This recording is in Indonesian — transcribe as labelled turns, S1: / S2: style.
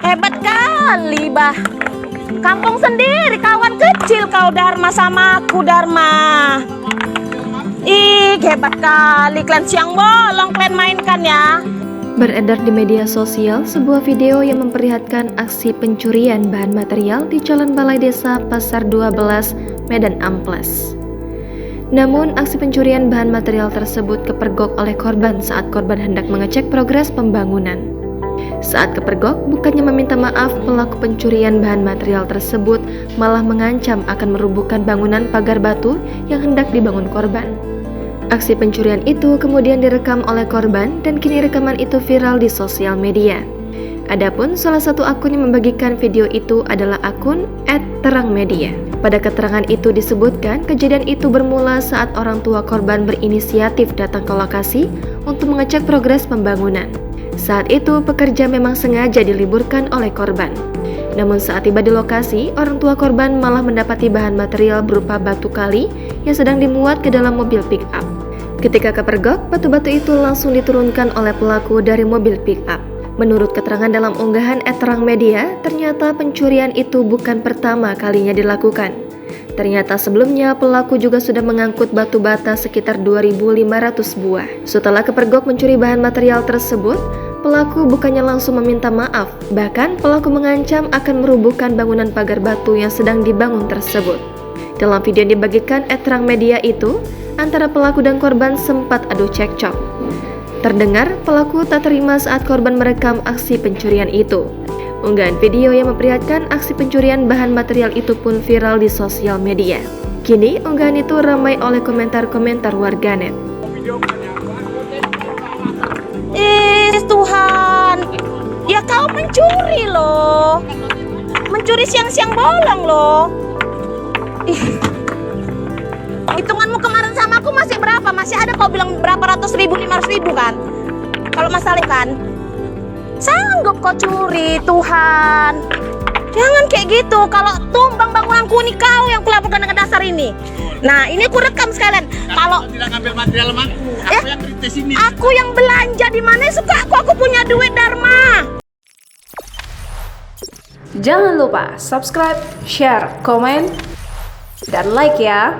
S1: Hebat kali, Bah. Kampung sendiri, kawan kecil kau Dharma sama aku, Dharma. Ih, hebat kali. Kalian siang bolong kalian mainkan ya.
S2: Beredar di media sosial sebuah video yang memperlihatkan aksi pencurian bahan material di Jalan Balai Desa Pasar 12, Medan Amplas. Namun, aksi pencurian bahan material tersebut kepergok oleh korban saat korban hendak mengecek progres pembangunan. Saat kepergok, bukannya meminta maaf, pelaku pencurian bahan material tersebut malah mengancam akan merubuhkan bangunan pagar batu yang hendak dibangun korban. Aksi pencurian itu kemudian direkam oleh korban dan kini rekaman itu viral di sosial media. Adapun salah satu akun yang membagikan video itu adalah akun @terangmedia. Pada keterangan itu disebutkan kejadian itu bermula saat orang tua korban berinisiatif datang ke lokasi untuk mengecek progres pembangunan. Saat itu pekerja memang sengaja diliburkan oleh korban. Namun saat tiba di lokasi, orang tua korban malah mendapati bahan material berupa batu kali yang sedang dimuat ke dalam mobil pick-up. Ketika kepergok, batu-batu itu langsung diturunkan oleh pelaku dari mobil pick-up. Menurut keterangan dalam unggahan @terangmedia, ternyata pencurian itu bukan pertama kalinya dilakukan. Ternyata sebelumnya pelaku juga sudah mengangkut batu bata sekitar 2.500 buah. Setelah kepergok mencuri bahan material tersebut, pelaku bukannya langsung meminta maaf, bahkan pelaku mengancam akan merubuhkan bangunan pagar batu yang sedang dibangun tersebut. Dalam video yang dibagikan @terangmedia itu, antara pelaku dan korban sempat adu cekcok. Terdengar pelaku tak terima saat korban merekam aksi pencurian itu. Unggahan video yang memperlihatkan aksi pencurian bahan material itu pun viral di sosial media. Kini unggahan itu ramai oleh komentar-komentar warganet.
S1: Tuhan, ya kau mencuri loh. Mencuri siang-siang bolong loh. Hitunganmu kemarin sama aku masih berapa? Masih ada kau bilang berapa ratus ribu, 500 ribu kan? Kalau masalah kan? Sanggup kau curi, Tuhan. Jangan kayak gitu. Kalau tumbang bangunanku ini kau yang kulaporkan dengan dasar ini. Nah, ini aku rekam sekalian. Kalau
S3: tidak ngambil material aku yang kritis ini.
S1: Aku yang belanja di mana suka aku punya duit, Dharma.
S4: Jangan lupa subscribe, share, komen, dan like ya.